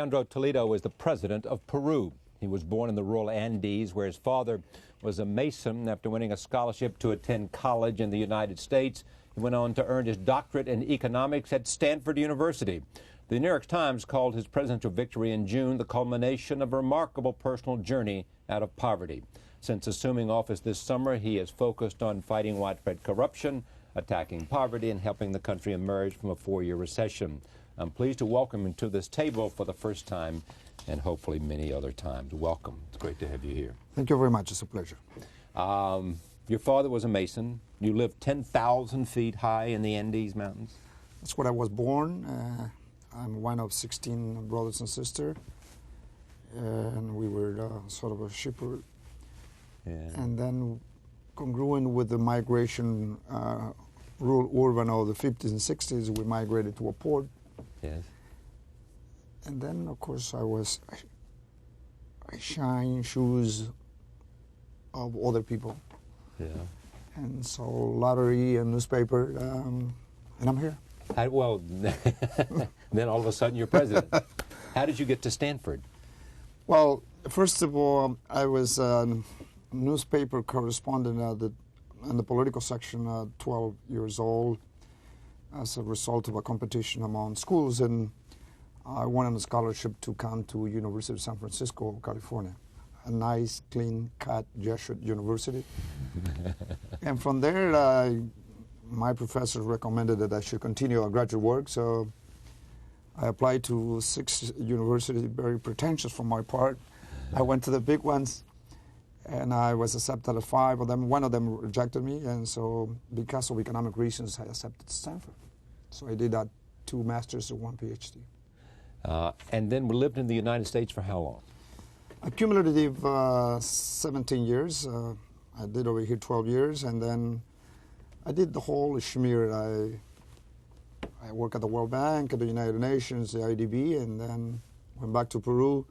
Alejandro Toledo is the president of Peru. He was born in the rural Andes, where his father was a mason. After winning a scholarship to attend college in the United States, he went on to earn his doctorate in economics at Stanford University. The New York Times called his presidential victory in June the culmination of a remarkable personal journey out of poverty. Since assuming office this summer, he has focused on fighting widespread corruption, attacking poverty, and helping the country emerge from a four-year recession. I'm pleased to welcome him to this table for the first time, and hopefully many other times. Welcome. It's great to have you here. Thank you very much. It's a pleasure. Your father was a mason. You lived 10,000 feet high in the Andes Mountains. That's where I was born. I'm one of 16 brothers and sisters, and we were sort of a shepherd. Yeah. And then, congruent with the migration, rural-urban of the 50s and 60s, we migrated to a port. Yes. And then, of course, I shine shoes of other people. Yeah. And so lottery and newspaper, and I'm here. Well, then all of a sudden you're president. How did you get to Stanford? Well, first of all, I was a newspaper correspondent in the political section at 12 years old as a result of a competition among schools, and I won a scholarship to come to University of San Francisco, California, a nice, clean-cut Jesuit university. And from there, my professor recommended that I should continue a graduate work, so I applied to 6 universities, very pretentious for my part. I went to the big ones, and I was accepted at 5 of them. One of them rejected me, and so because of economic reasons, I accepted Stanford. So I did 2 masters and 1 PhD. And then we lived in the United States for how long? A cumulative 17 years. I did over here 12 years, and then I did the whole schmear. I work at the World Bank, at the United Nations, the IDB, and then went back to Peru,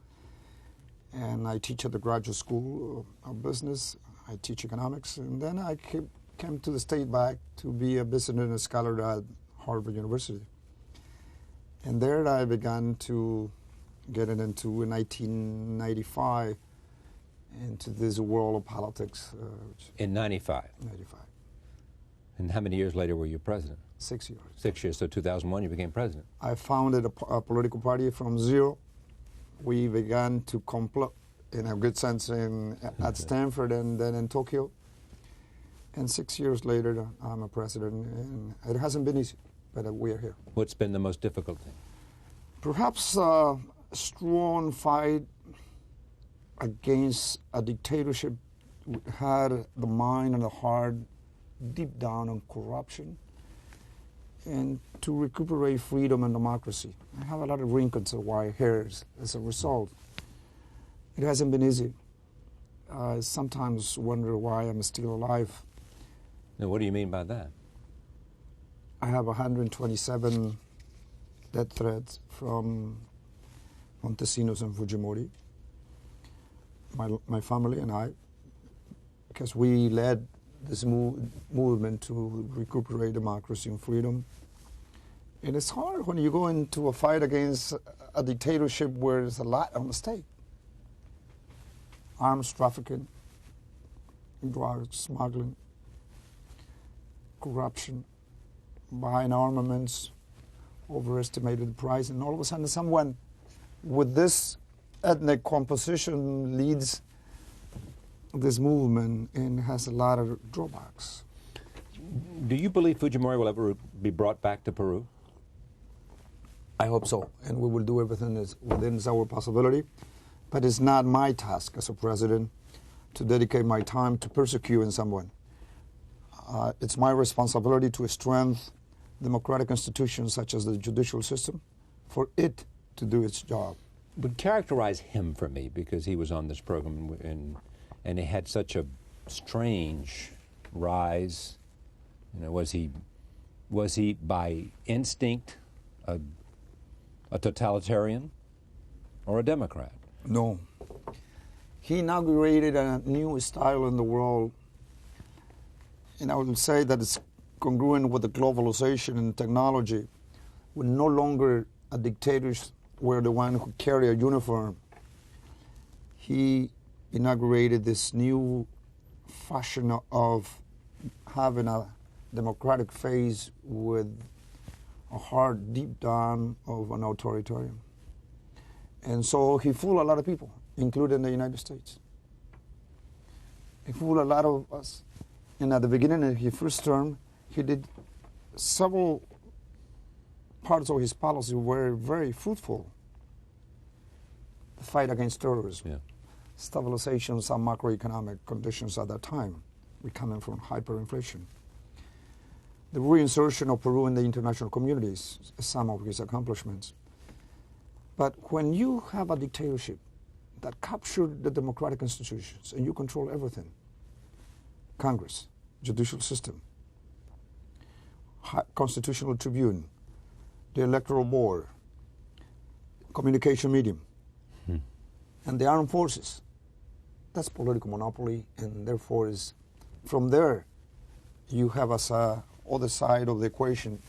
and I teach at the Graduate School of Business. I teach economics, and then I came to the state back to be a business and a scholar at Harvard University. And there I began to get into, in 1995, into this world of politics. In 95? 95. And how many years later were you president? 6 years. 6 years, so 2001 you became president. I founded a political party from zero. We began to complote, in a good sense, at Stanford and then in Tokyo. And 6 years later, I'm a president, and it hasn't been easy, but we are here. What's been the most difficult thing? Perhaps a strong fight against a dictatorship that had the mind and the heart deep down on corruption, and to recuperate freedom and democracy. I have a lot of wrinkles of white hairs as a result. It hasn't been easy. I sometimes wonder why I'm still alive. Now, what do you mean by that? I have 127 death threats from Montesinos and Fujimori, my family and I, because we led this movement to recuperate democracy and freedom. And it's hard when you go into a fight against a dictatorship where there's a lot on the stake. Arms trafficking, drug smuggling, corruption, buying armaments, overestimated the price, and all of a sudden someone with this ethnic composition leads this movement and has a lot of drawbacks. Do you believe Fujimori will ever be brought back to Peru? I hope so, and we will do everything that's within our possibility. But it's not my task as a president to dedicate my time to persecuting someone. It's my responsibility to strengthen democratic institutions such as the judicial system for it to do its job. But characterize him for me, because he was on this program and he had such a strange rise. You know, was he by instinct a totalitarian or a Democrat? No. He inaugurated a new style in the world, and I would say that it's congruent with the globalization and technology. We're no longer a dictatorship were the one who carried a uniform, he inaugurated this new fashion of having a democratic phase with a heart deep down of an authoritarian. And so he fooled a lot of people, including the United States. He fooled a lot of us. And at the beginning of his first term, he did several parts of his policy were very fruitful. The fight against terrorism, stabilization of some macroeconomic conditions at that time, we coming from hyperinflation. The reinsertion of Peru in the international communities, some of his accomplishments. But when you have a dictatorship that captured the democratic institutions and you control everything, Congress, judicial system, constitutional tribune, the electoral board, communication medium, and the armed forces, that's political monopoly, and therefore is from there you have as a other side of the equation,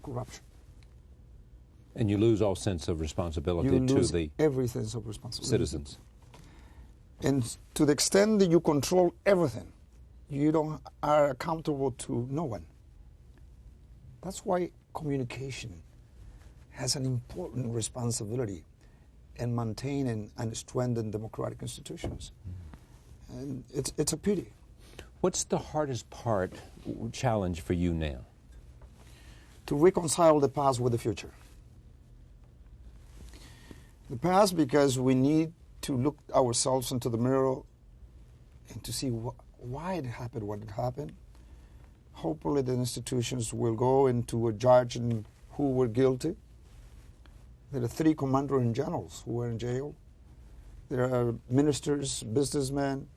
corruption. And you lose all sense of responsibility to the every sense of responsibility. Citizens. And to the extent that you control everything, you don't are accountable to no one. That's why communication has an important responsibility in maintaining and strengthening democratic institutions. And it's a pity. What's the hardest challenge for you now? To reconcile the past with the future. The past, because we need to look ourselves into the mirror and to see why it happened, what it happened. Hopefully the institutions will go into a judging who were guilty. There are 3 commanders and generals who were in jail. There are ministers, businessmen,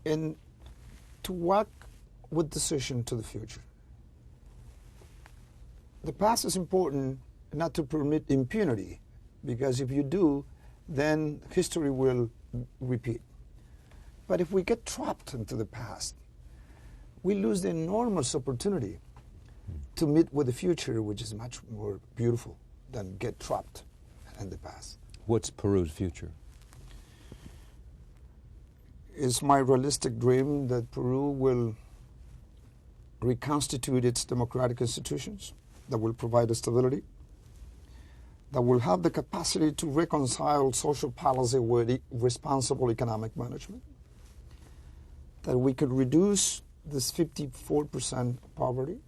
and to work with decision to the future. The past is important not to permit impunity, because if you do, then history will repeat. But if we get trapped into the past, we lose the enormous opportunity to meet with the future, which is much more beautiful than get trapped in the past. What's Peru's future? It's my realistic dream that Peru will reconstitute its democratic institutions, that will provide stability, that will have the capacity to reconcile social policy with responsible economic management, that we could reduce this 54% poverty.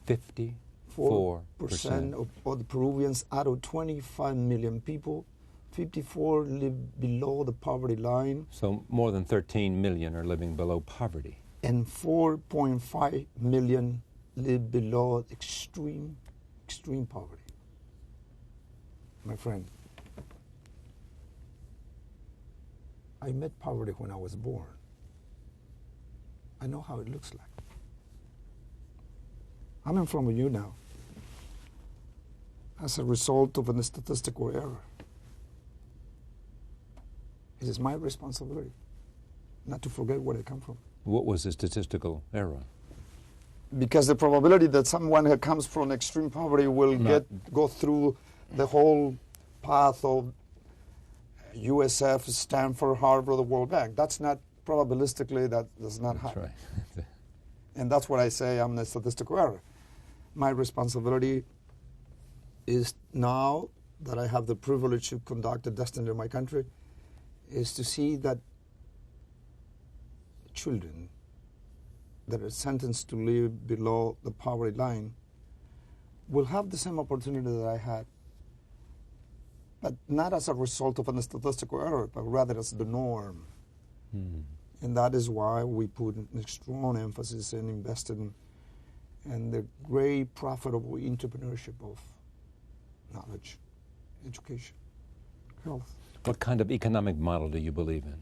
54% of the Peruvians out of 25 million people, 54 live below the poverty line. So more than 13 million are living below poverty. And 4.5 million live below extreme poverty. My friend, I met poverty when I was born. I know how it looks like. I'm in front of you now as a result of a statistical error. It is my responsibility not to forget where I come from. What was the statistical error? Because the probability that someone who comes from extreme poverty will go through the whole path of USF, Stanford, Harvard, the World Bank, that's not probabilistically, that does not happen. That's right. And that's what I say, I'm the statistical error. My responsibility is, now that I have the privilege to conduct the destiny of my country, is to see that children that are sentenced to live below the poverty line will have the same opportunity that I had, but not as a result of a statistical error, but rather as the norm. And that is why we put a strong emphasis in investing in the great profitable entrepreneurship of knowledge, education, health. What kind of economic model do you believe in?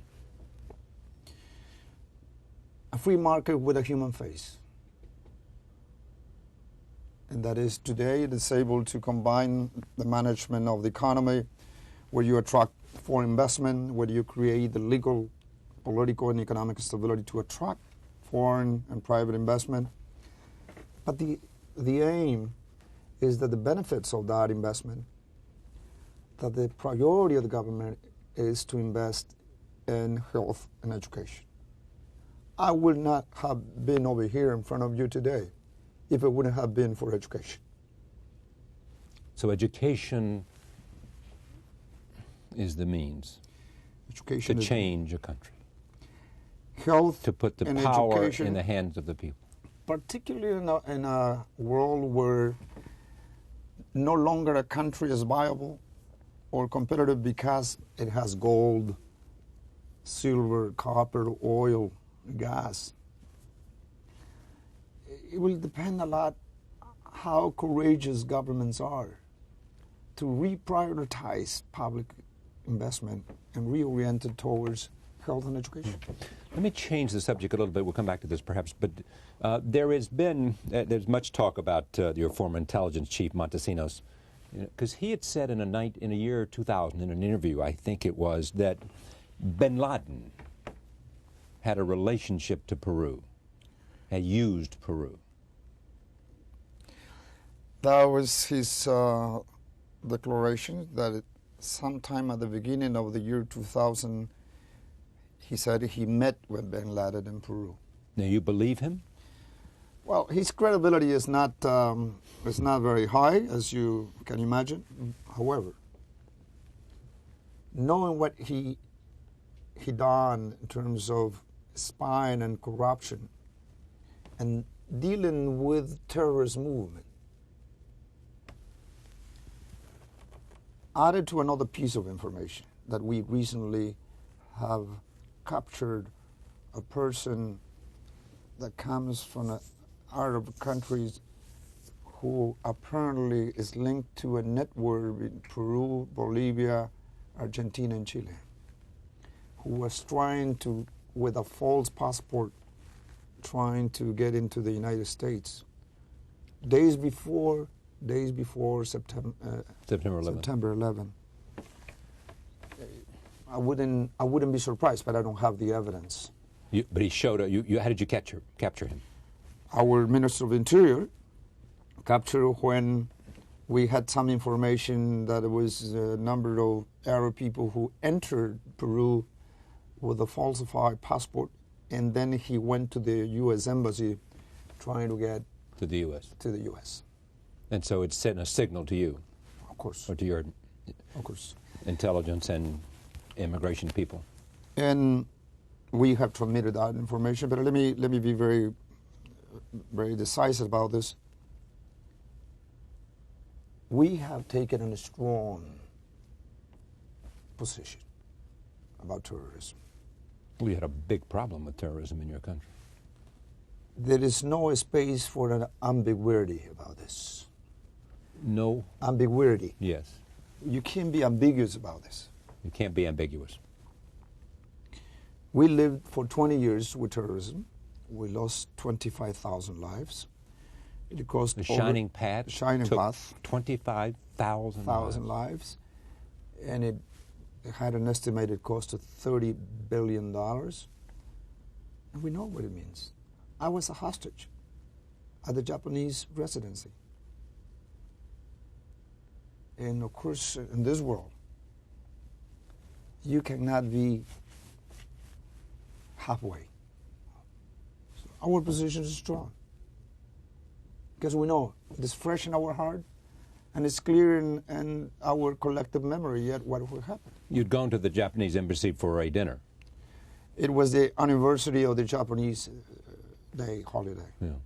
A free market with a human face. And that is, today it is able to combine the management of the economy, where you attract foreign investment, where you create the legal, political, and economic stability to attract foreign and private investment. But the aim is that the benefits of that investment that the priority of the government is to invest in health and education. I would not have been over here in front of you today if it wouldn't have been for education. So education is the means to change a country, health to put the and power education, in the hands of the people. particularly in a world where no longer a country is viable or competitive because it has gold, silver, copper, oil, gas. It will depend a lot how courageous governments are to reprioritize public investment and reorient it towards health and education. Let me change the subject a little bit. We'll come back to this perhaps, but there's much talk about your former intelligence chief, Montesinos, because he had said in a year 2000 in an interview, I think it was, that Bin Laden had a relationship to Peru, had used Peru. That was his declaration that sometime at the beginning of the year 2000, he said he met with Bin Laden in Peru. Now, you believe him? Well, his credibility is not very high, as you can imagine. However, knowing what he done in terms of spying and corruption and dealing with terrorist movement, added to another piece of information that we recently have captured a person that comes from Arab countries who apparently is linked to a network in Peru, Bolivia, Argentina, and Chile, who was trying to, with a false passport, trying to get into the United States. Days before September 11. I wouldn't be surprised, but I don't have the evidence. But he showed you. How did you capture him? Our Minister of Interior captured when we had some information that it was a number of Arab people who entered Peru with a falsified passport, and then he went to the U.S. Embassy trying to get to the U.S. To the U.S. And so it's sending a signal to you, of course, or to your, of course, intelligence and immigration people. And we have transmitted that information. But let me be very, very decisive about this. We have taken a strong position about terrorism. We had a big problem with terrorism in your country. There is no space for an ambiguity about this. No ambiguity. Yes. You can't be ambiguous about this. You can't be ambiguous. We lived for 20 years with terrorism. We lost 25,000 lives. It cost the Shining Path. Shining Path. 25,000 lives, and it had an estimated cost of $30 billion. And we know what it means. I was a hostage at the Japanese residency. And of course, in this world, you cannot be halfway. So our position is strong because we know it is fresh in our heart and it's clear in our collective memory yet what will happen. You'd gone to the Japanese embassy for a dinner. It was the anniversary of the Japanese Day holiday. Yeah,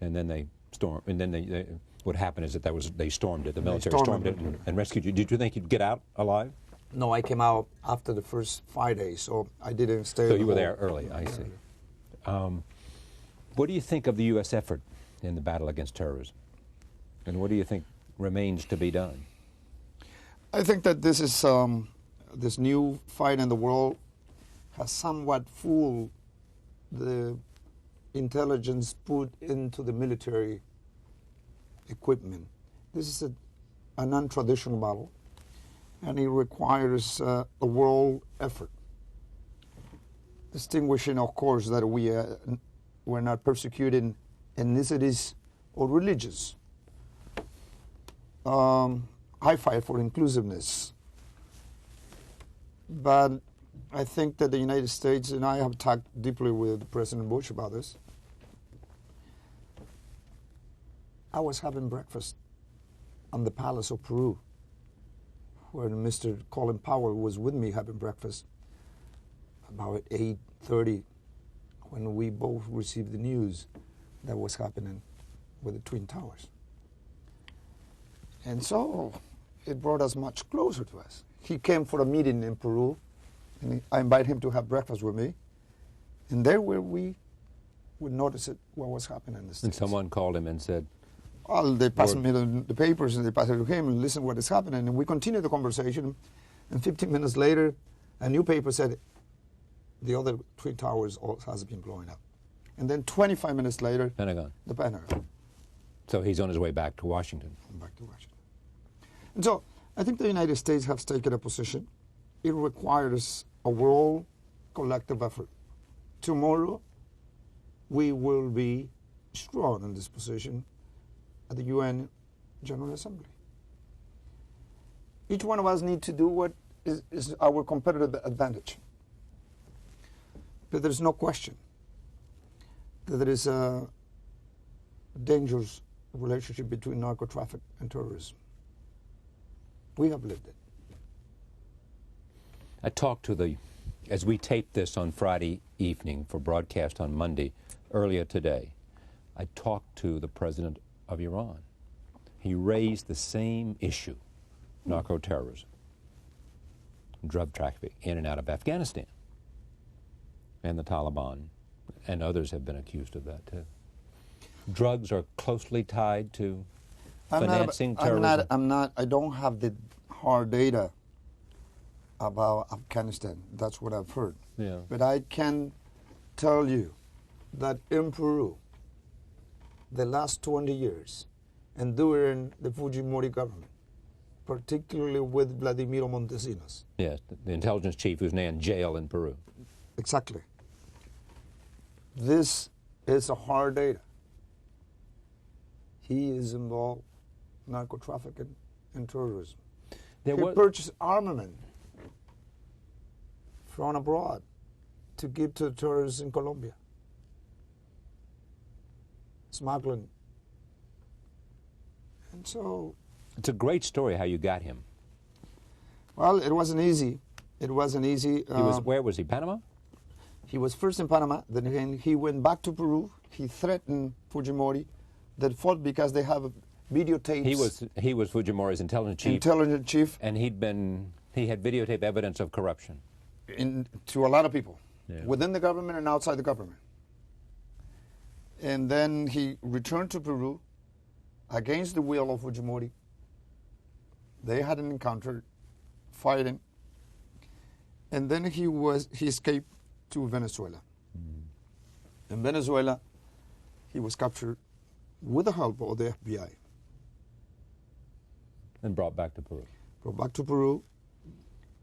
and then they stormed. And then they what happened is that they stormed it. The military stormed it and rescued you. Did you think you'd get out alive? No, I came out after the first 5 days, so I didn't stay. So you were there early. I see. What do you think of the U.S. effort in the battle against terrorism, and what do you think remains to be done? I think that this is this new fight in the world has somewhat fooled the intelligence put into the military equipment. This is a non-traditional battle, and it requires a world effort. Distinguishing, of course, that we're not persecuting ethnicities or religions. I fight for inclusiveness But I think that the United States, and I have talked deeply with President Bush about this. I was having breakfast on the Palace of Peru, where Mr. Colin Powell was with me having breakfast about 8:30 when we both received the news that was happening with the Twin Towers. And so it brought us much closer to us. He came for a meeting in Peru, and I invited him to have breakfast with me. And there where we would notice what was happening in the States. And someone called him and said, well, they passed me the papers, and they passed it to him, and listen what is happening. And we continued the conversation, and 15 minutes later, a new paper said, the other Twin Towers also has been blowing up. And then 25 minutes later, Pentagon. The Pentagon. So he's on his way back to Washington. Back to Washington. And so I think the United States has taken a position. It requires a world collective effort. Tomorrow, we will be strong in this position at the UN General Assembly. Each one of us needs to do what is our competitive advantage. But there's no question that there is a dangerous relationship between narco-traffic and terrorism. We have lived it. I talked to as we taped this on Friday evening for broadcast on Monday, earlier today, I talked to the president of Iran. He raised the same issue, narco-terrorism, drug trafficking in and out of Afghanistan. And the Taliban and others have been accused of that too. Drugs are closely tied to financing terrorism. I don't have the hard data about Afghanistan. That's what I've heard. Yeah. But I can tell you that in Peru, the last 20 years, and during the Fujimori government, particularly with Vladimiro Montesinos. Yes, the intelligence chief who's now in jail in Peru. Exactly. This is a hard data. He is involved in narco-trafficking and terrorism. He purchased armament from abroad to give to the terrorists in Colombia. Smuggling. And so... It's a great story how you got him. Well, it wasn't easy. It wasn't easy. Where was he, Panama? He was first in Panama, then he went back to Peru. He threatened Fujimori. That fought because they have videotapes. He was Fujimori's intelligence chief. Intelligence chief. And he had videotape evidence of corruption. To a lot of people, yeah. Within the government and outside the government. And then he returned to Peru against the will of Fujimori. They had an encounter, fighting. And then he escaped to Venezuela. Mm. In Venezuela, he was captured with the help of the FBI. And brought back to Peru. Brought back to Peru.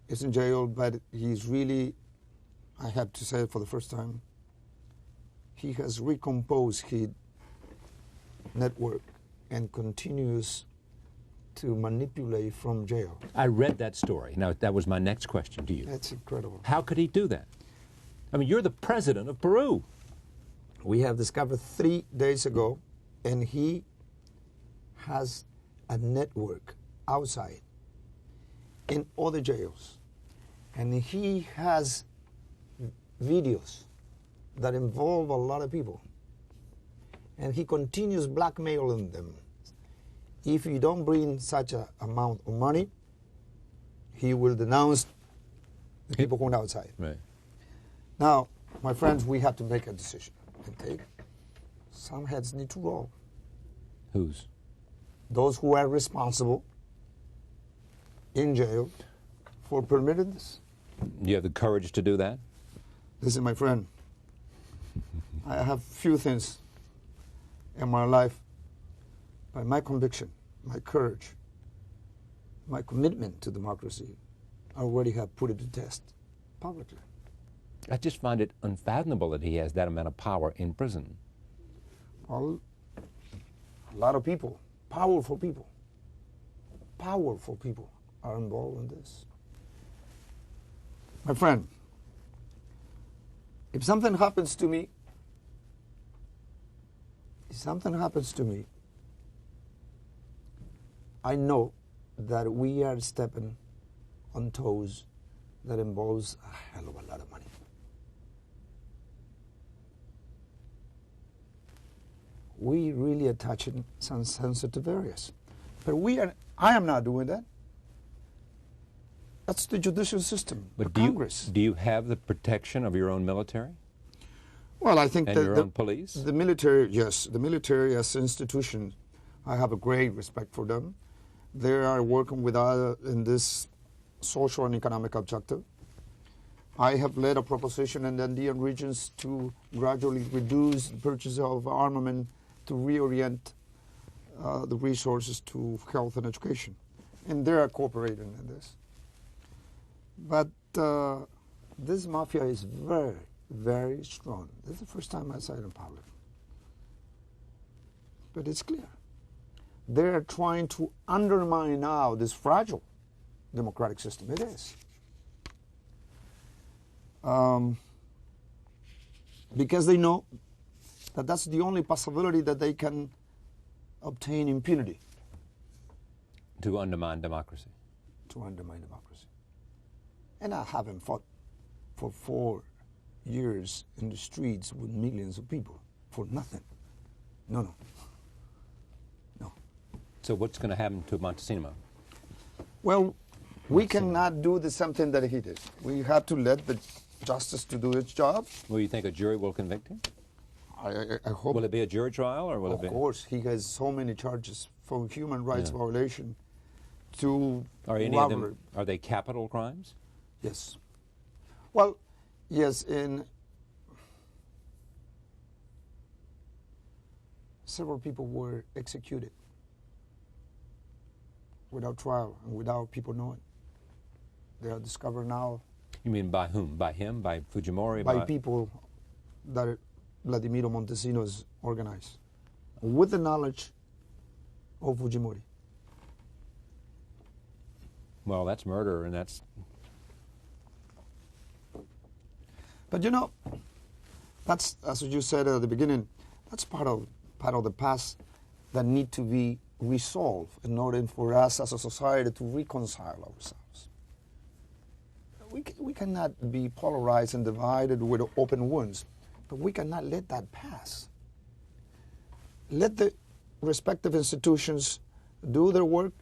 He's in jail, but he's really, I have to say it for the first time, he has recomposed his network and continues to manipulate from jail. I read that story. Now, that was my next question to you. That's incredible. How could he do that? I mean, you're the president of Peru. We have discovered 3 days ago, and he has a network outside in other jails. And he has videos that involve a lot of people. And he continues blackmailing them. If you don't bring such an amount of money, he will denounce the people going outside. Right. Now, my friends, we have to make a decision and take. Some heads need to roll. Whose? Those who are responsible in jail for permitting this. Do you have the courage to do that? Listen, my friend, I have few things in my life, but my conviction, my courage, my commitment to democracy, I already have put it to test publicly. I just find it unfathomable that he has that amount of power in prison. Well, a lot of people, powerful people are involved in this. My friend, if something happens to me, I know that we are stepping on toes that involves a hell of a lot of money. We really are touching some sensitive areas. But I am not doing that. That's the judicial system, but Congress. Do you have the protection of your own military? Well, I think and your own police? The military, yes. The military as an institution, I have a great respect for them. They are working with us in this social and economic objective. I have led a proposition in the Andean regions to gradually reduce the purchase of armament to reorient the resources to health and education. And they are cooperating in this. But this mafia is very, very strong. This is the first time I saw it in public. But it's clear. They're trying to undermine now this fragile democratic system. It is. Because they know that that's the only possibility that they can obtain impunity. To undermine democracy. To undermine democracy. And I haven't fought for 4 years in the streets with millions of people for nothing. No. So what's going to happen to Montesinos? Well, we cannot do the something that he did. We have to let the justice to do its job. Will you think a jury will convict him? I hope. Will it be a jury trial, or will it be? Of course, he has so many charges from human rights violation to Are any robbery. of them, are they capital crimes? Yes. Well, yes, in several people were executed without trial and without people knowing. They are discovered now. You mean by whom? By him? By Fujimori? By people that Vladimiro Montesinos organized, with the knowledge of Fujimori. Well, that's murder, and that's... But you know, that's, as you said at the beginning, that's part of the past that need to be resolved in order for us as a society to reconcile ourselves. We cannot be polarized and divided with open wounds, but we cannot let that pass. Let the respective institutions do their work.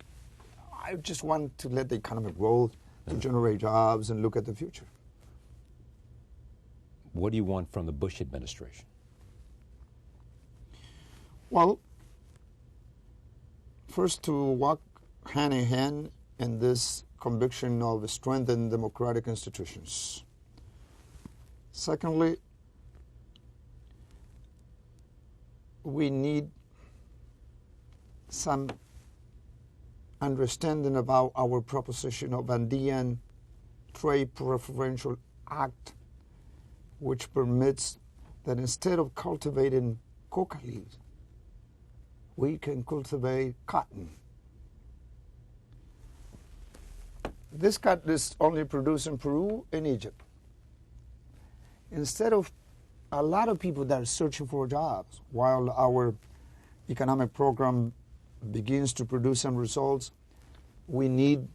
I just want to let the economy grow, to generate jobs and look at the future. What do you want from the Bush administration? Well, first to walk hand in hand in this conviction of strengthened democratic institutions. Secondly, we need some understanding about our proposition of Andean Trade Preferential Act, which permits that instead of cultivating coca leaves, we can cultivate cotton. This cotton is only produced in Peru and Egypt. Instead of a lot of people that are searching for jobs, while our economic program begins to produce some results, we need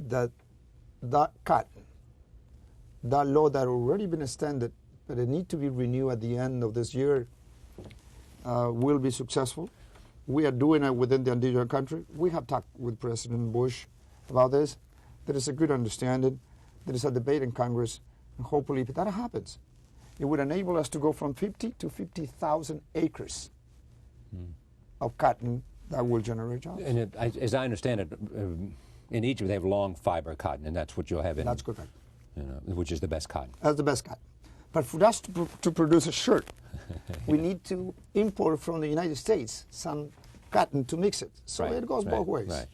that cotton, that law that already been extended, but it need to be renewed at the end of this year, will be successful. We are doing it within the Andean country. We have talked with President Bush about this. There is a good understanding. There is a debate in Congress, and hopefully if that happens, it would enable us to go from 50 to 50,000 acres of cotton that will generate jobs. And as I understand it, in Egypt they have long fiber cotton, and that's what you'll have in. That's correct. You know, which is the best cotton. That's the best cotton. But for us to produce a shirt, we need to import from the United States some cotton to mix it. So it goes both ways. Right.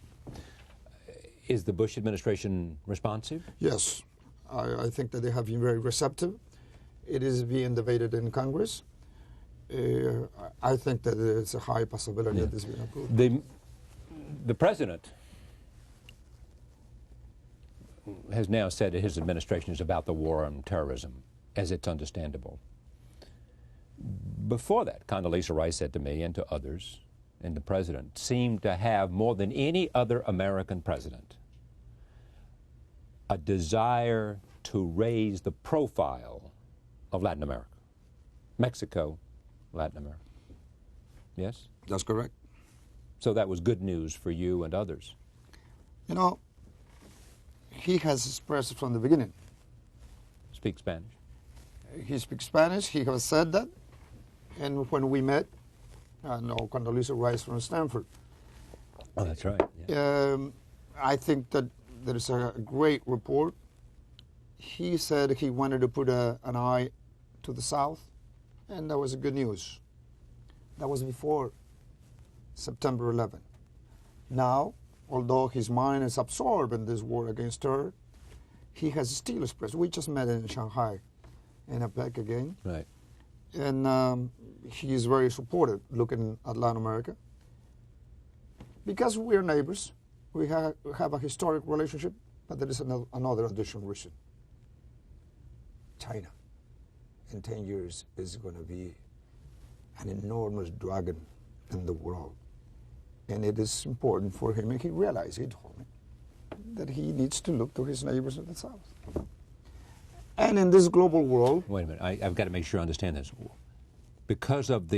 Is the Bush administration responsive? Yes. I think that they have been very receptive. It is being debated in Congress. I think that there's a high possibility that this will be approved. The president has now said that his administration is about the war on terrorism, as it's understandable. Before that, Condoleezza Rice said to me and to others, and the president seemed to have, more than any other American president, a desire to raise the profile of Latin America. Mexico, Latin America. Yes? That's correct. So that was good news for you and others. You know, he has expressed from the beginning. Speak Spanish. He speaks Spanish. He has said that. And when we met, I know Condoleezza Rice from Stanford. Oh, that's right. Yeah. I think that there is a great rapport. He said he wanted to put an eye to the South, and that was good news. That was before September 11. Now, although his mind is absorbed in this war against terror, he has still expressed. We just met in Shanghai and APEC again. Right. And he is very supportive looking at Latin America. Because we're neighbors, we have a historic relationship, but there is another additional reason. China, in 10 years, is going to be an enormous dragon in the world. And it is important for him, and he realized, he told me, that he needs to look to his neighbors in the South. And in this global world... Wait a minute, I've got to make sure I understand this. Because of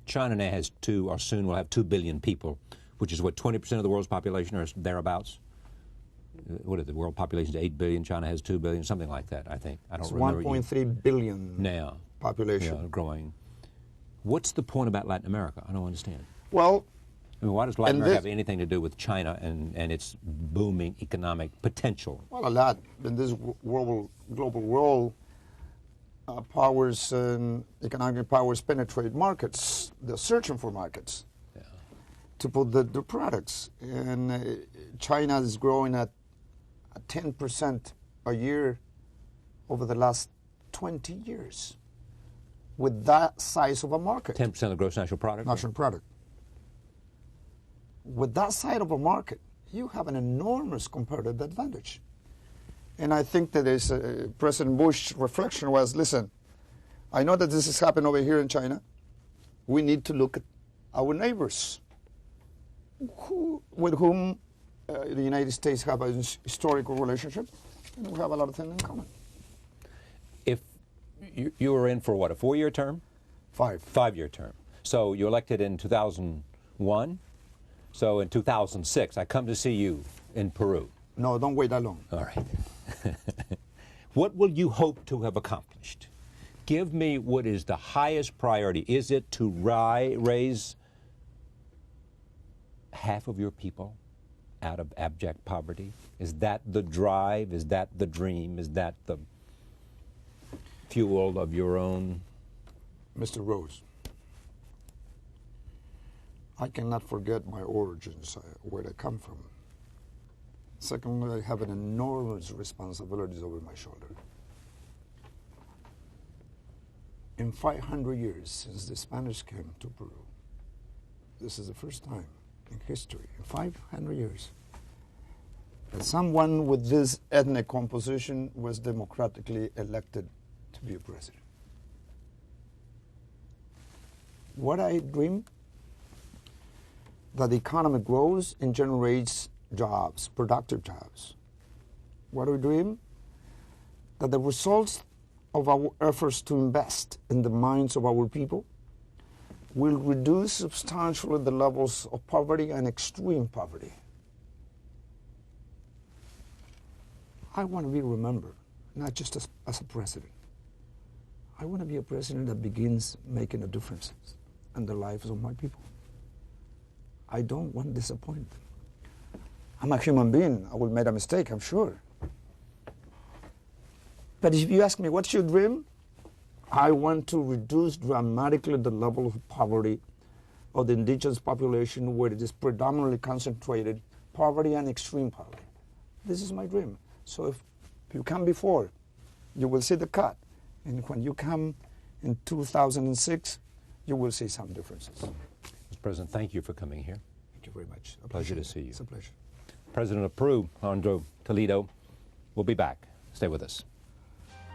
China now has or soon will have 2 billion people, which is what, 20% of the world's population or thereabouts? What is the world population? 8 billion, China has 2 billion, something like that, I think. I don't remember. 1.3 billion now population. Yeah, growing. What's the point about Latin America? I don't understand. Well... I mean, why does Latin America have anything to do with China and its booming economic potential? Well, a lot. In this global world, powers and economic powers penetrate markets. They're searching for markets to put their products. And China is growing at 10% a year over the last 20 years with that size of a market. 10% of the gross national product? National product. With that side of a market, you have an enormous comparative advantage. And I think that President Bush's reflection was, listen, I know that this has happened over here in China. We need to look at our neighbors, with whom the United States have a historical relationship, and we have a lot of things in common. If you were in for what, a 4-year term? 5-year term. So you elected in 2001? So in 2006, I come to see you in Peru. No, don't wait that long. All right. What will you hope to have accomplished? Give me what is the highest priority. Is it to raise half of your people out of abject poverty? Is that the drive? Is that the dream? Is that the fuel of your own? Mr. Rose, I cannot forget my origins, where I come from. Secondly, I have an enormous responsibilities over my shoulder. In 500 years since the Spanish came to Peru, this is the first time in history, in 500 years, that someone with this ethnic composition was democratically elected to be a president. What I dream, that the economy grows and generates jobs, productive jobs. What do we dream? That the results of our efforts to invest in the minds of our people will reduce substantially the levels of poverty and extreme poverty. I want to be remembered, not just as a president. I want to be a president that begins making a difference in the lives of my people. I don't want to disappoint them. I'm a human being. I will make a mistake, I'm sure. But if you ask me, what's your dream? I want to reduce dramatically the level of poverty of the indigenous population where it is predominantly concentrated, poverty and extreme poverty. This is my dream. So if you come before, you will see the cut. And when you come in 2006, you will see some differences. Mr. President, thank you for coming here. Thank you very much. Pleasure to see you. It's a pleasure. President of Peru, Alejandro Toledo. We'll be back. Stay with us.